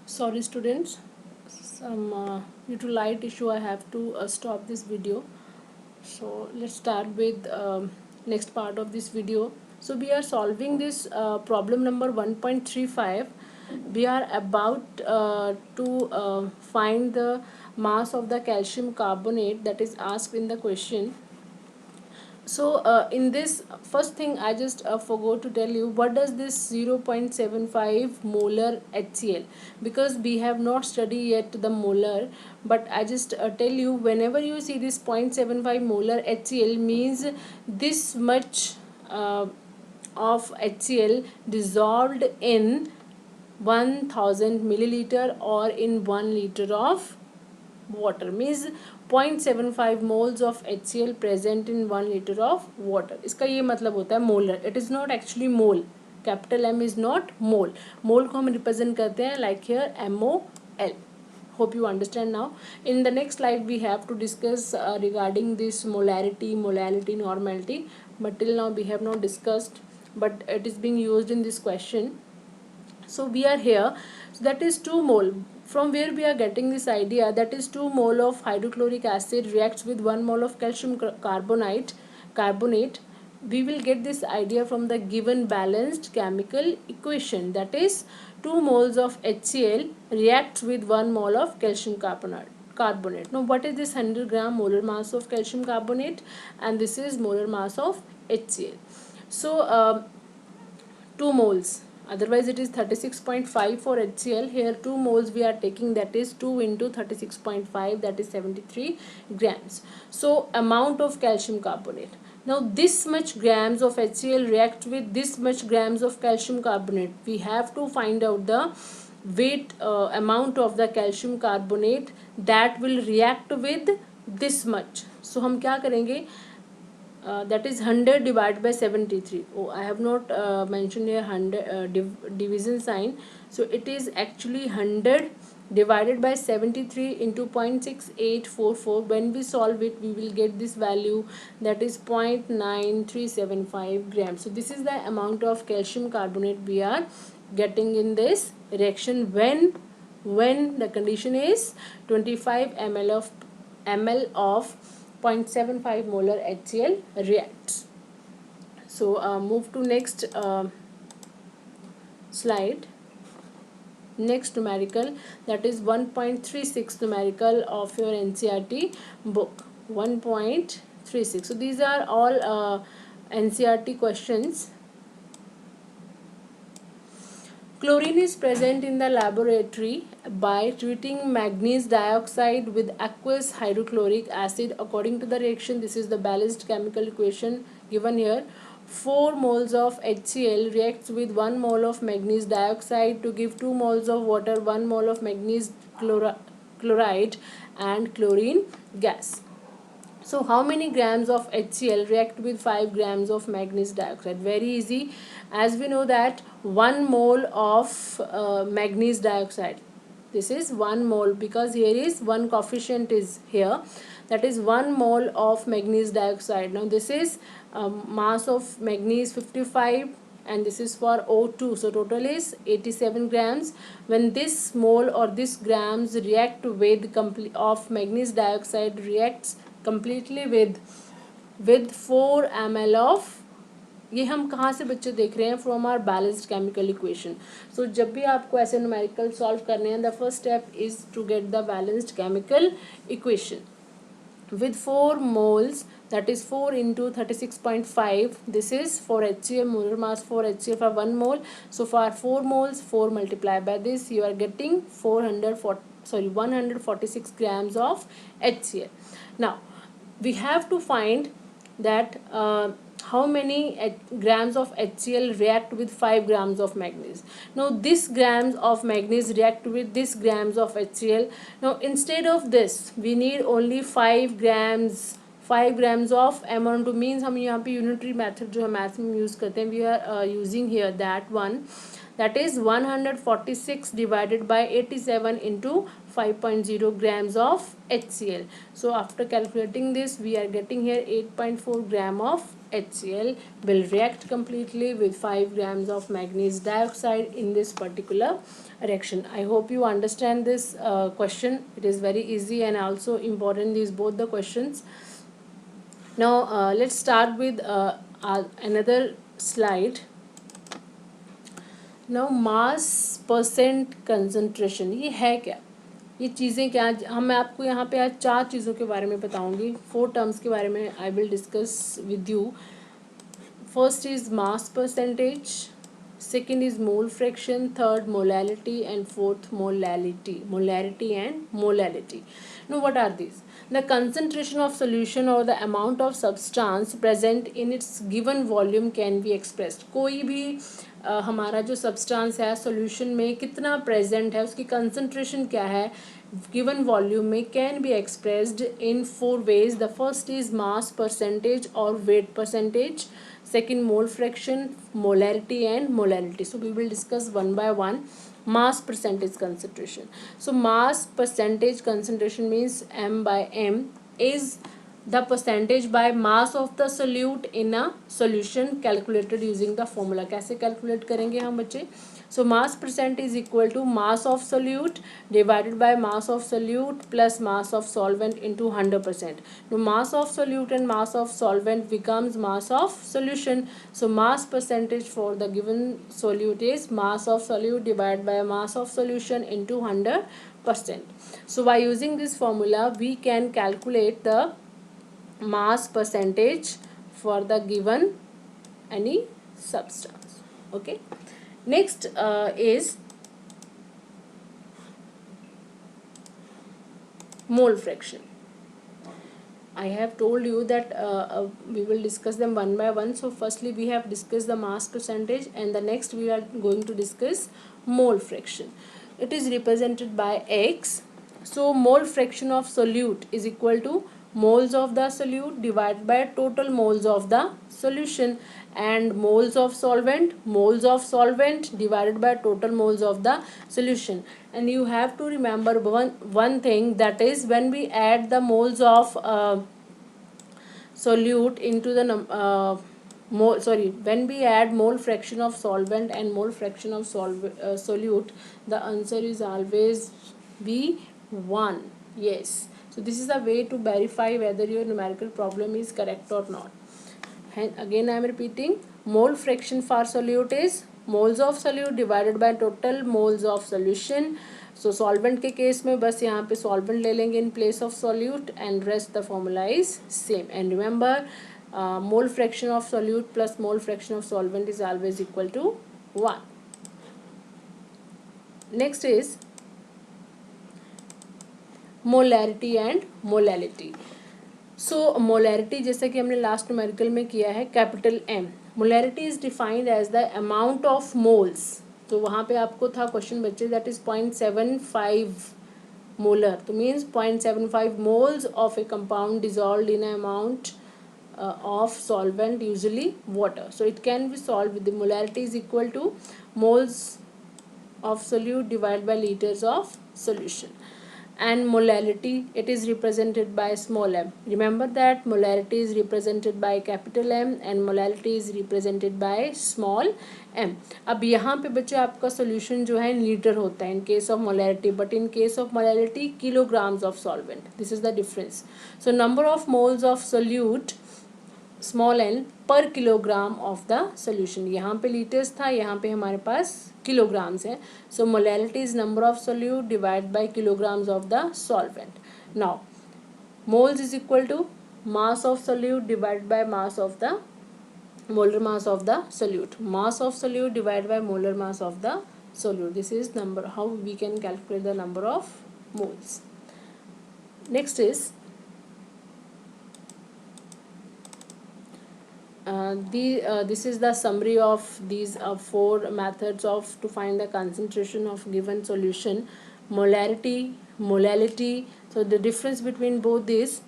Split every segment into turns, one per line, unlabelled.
Sorry students, some due to light issue I have to stop this video. So let's start with next part of this video. So we are solving this problem number 1.35. We are about to find the mass of the calcium carbonate that is asked in the question. So in this first thing I just forgot to tell you what does this 0.75 molar HCl, because we have not studied yet the molar, but I just tell you whenever you see this 0.75 molar HCl means this much of HCl dissolved in 1000 milliliter or in 1 liter of water, means 0.75 moles of HCl present in 1 liter of water. इसका ये मतलब होता है molar. It is not actually mole. Capital M is not mole. Mole को हम represent करते हैं like here MOL. Hope you understand now. In the next slide we have to discuss regarding this molarity, molality, normality, but till now we have not discussed, but it is being used in this question. So we are here, so that is 2 mole. From where we are getting this idea, that is 2 mole of hydrochloric acid reacts with 1 mole of calcium carbonate. We will get this idea from the given balanced chemical equation, that is 2 moles of HCl reacts with 1 mole of calcium carbonate. Now what is this 100 gram molar mass of calcium carbonate, and this is molar mass of HCl. So 2 moles, otherwise it is 36.5 for HCl. Here 2 moles we are taking, that is 2 into 36.5, that is 73 grams. So amount of calcium carbonate. Now this much grams of HCl react with this much grams of calcium carbonate. We have to find out the weight amount of the calcium carbonate that will react with this much. So हम क्या करेंगे, that is 100 divided by 73. Oh, I have not mentioned here 100 division sign. So it is actually 100 divided by 73 into 0.6844. When we solve it, we will get this value, that is 0.9375 grams. So this is the amount of calcium carbonate we are getting in this reaction when the condition is 25 ml of 0.75 molar HCl reacts. So move to next slide. Next numerical, that is 1.36 numerical of your NCERT book. 1.36. So these are all NCERT questions. Chlorine is present in the laboratory by treating manganese dioxide with aqueous hydrochloric acid. According to the reaction, this is the balanced chemical equation given here. 4 moles of HCl reacts with 1 mole of manganese dioxide to give 2 moles of water, 1 mole of manganese chloride and chlorine gas. So how many grams of HCl react with 5 grams of manganese dioxide? Very easy. As we know that 1 mole of manganese dioxide, this is 1 mole, because here is 1 coefficient is here, that is 1 mole of manganese dioxide. Now this is mass of manganese 55 and this is for O2, so total is 87 grams. When this mole or this grams react with of manganese dioxide reacts completely with 4 ml of, ये हम कहाँ से बच्चे देख रहे हैं, from our balanced chemical equation. So जब भी आपको ऐसे न्यूमेरिकल सॉल्व करने हैं, the first step is to get the balanced chemical equation. With 4 moles, that is 4 into 36.5, this is for HCl, molar mass for HCl for 1 mole. So for 4 moles, 4 multiplied by this, you are getting 146 grams of HCl. Now we have to find that how many grams of HCl react with 5 grams of manganese. Now this grams of manganese react with this grams of HCl. Now instead of this we need only 5 grams of amount to, means हम यहाँ पे unitary method जो है math में use करते हैं, we are using here that one, that is 146 divided by 87 into 5.0 grams of HCl. So after calculating this, we are getting here 8.4 gram of HCl will react completely with 5 grams of manganese dioxide in this particular reaction. I hope you understand this question. It is very easy and also important, these both the questions. Now let's start with another slide. Now mass percent concentration ये है क्या, ये चीज़ें क्या, मैं आपको यहाँ पे आज 4 चीज़ों के बारे में बताऊँगी, 4 टर्म्स के बारे में I will discuss with you. First is mass percentage, second is mole fraction, third molality, and fourth molarity and molality. Now what are these? The concentration of solution or the amount of substance present in its given volume can be expressed. कोई भी हमारा जो substance है solution में कितना present है, उसकी concentration क्या है गिवन वॉल्यूम में, can be expressed in 4 ways. The first is mass percentage or weight percentage, second mole fraction, molarity and molality. So we will discuss one by one. Mass percentage concentration. So mass percentage concentration means m by m is the percentage by mass of the solute in a solution calculated using the formula. कैसे calculate करेंगे हम बच्चे? So mass percent is equal to mass of solute divided by mass of solute plus mass of solvent into 100%. Now mass of solute and mass of solvent becomes mass of solution. So mass percentage for the given solute is mass of solute divided by mass of solution into 100%. So by using this formula, we can calculate the mass percentage for the given any substance. Okay. Next is mole fraction. I have told you that we will discuss them one by one. So firstly we have discussed the mass percentage, and the next we are going to discuss mole fraction. It is represented by X. So mole fraction of solute is equal to moles of the solute divided by total moles of the solution, and moles of solvent divided by total moles of the solution. And you have to remember one thing, that is when we add the moles of solute into the when we add mole fraction of solvent and mole fraction of solute, the answer is always be 1. Yes. So this is a way to verify whether your numerical problem is correct or not. And again I am repeating, mole fraction for solute is moles of solute divided by total moles of solution. So solvent के case में बस यहाँ पे solvent ले लेंगे in place of solute, and rest the formula is same. And remember, mole fraction of solute plus mole fraction of solvent is always equal to 1. Next is molarity and molality. So molarity जैसा कि हमने last numerical में किया है, capital M. Molarity is defined as the amount of moles. तो वहाँ पे आपको था क्वेश्चन बच्चे, that is 0.75 molar. तो means 0.75 moles of a compound dissolved in an amount of solvent, usually water. So it can be solved with the molarity is equal to moles of solute divided by liters of solution. And molality, it is represented by small m. Remember that molarity is represented by capital M and molality is represented by small m. अब यहाँ पे बच्चे आपका solution जो है litre होता है in case of molarity, but in case of molality kilograms of solvent. This is the difference. So number of moles of solute small n पर किलोग्राम ऑफ द सोल्यूशन, यहाँ पे लीटर्स था, यहाँ पे हमारे पास किलोग्राम्स है. So molality is number of solute divide by kilograms of the solvent. Now moles is equal to mass of solute divide by mass of the molar mass of the solute. Mass of solute divided by molar mass of the solute. This is number how we can calculate the number of moles. Next is this is the summary of these 4 methods of to find the concentration of given solution. Molarity, molality. So the difference between both these,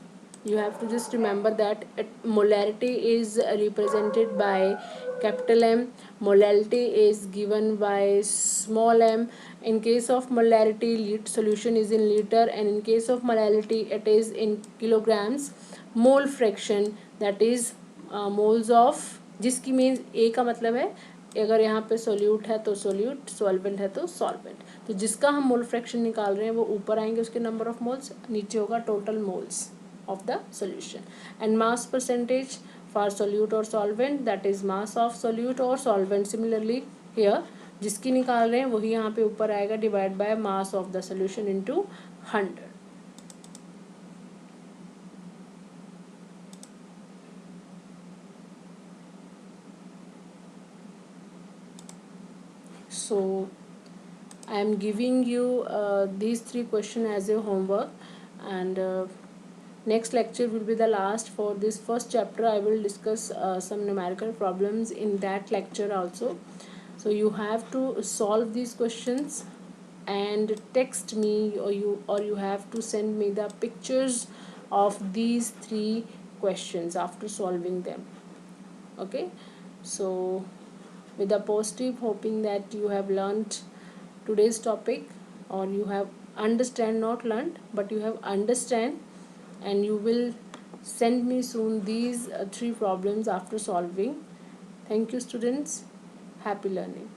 you have to just remember that molarity is represented by capital M. Molality is given by small m. In case of molarity, solution is in liter, and in case of molality, it is in kilograms. Mole fraction, that is moles of, जिसकी means ए का मतलब है अगर यहाँ पे solute है तो solute, solvent है तो सॉल्वेंट, तो जिसका हम मोल फ्रैक्शन निकाल रहे हैं वो ऊपर आएंगे उसके नंबर ऑफ मोल्स, नीचे होगा total moles of the solution. And mass percentage for solute or solvent, that is mass of solute or solvent. Similarly here जिसकी निकाल रहे हैं वही यहाँ पे ऊपर आएगा divide by mass of the solution into 100. So I am giving you these 3 questions as a homework, and next lecture will be the last for this first chapter. I will discuss some numerical problems in that lecture also. So you have to solve these questions and text me, or you have to send me the pictures of these 3 questions after solving them. Okay, so with a positive hoping that you have learned today's topic, or you have understand, not learned but you have understand, and you will send me soon these 3 problems after solving. Thank you students, happy learning.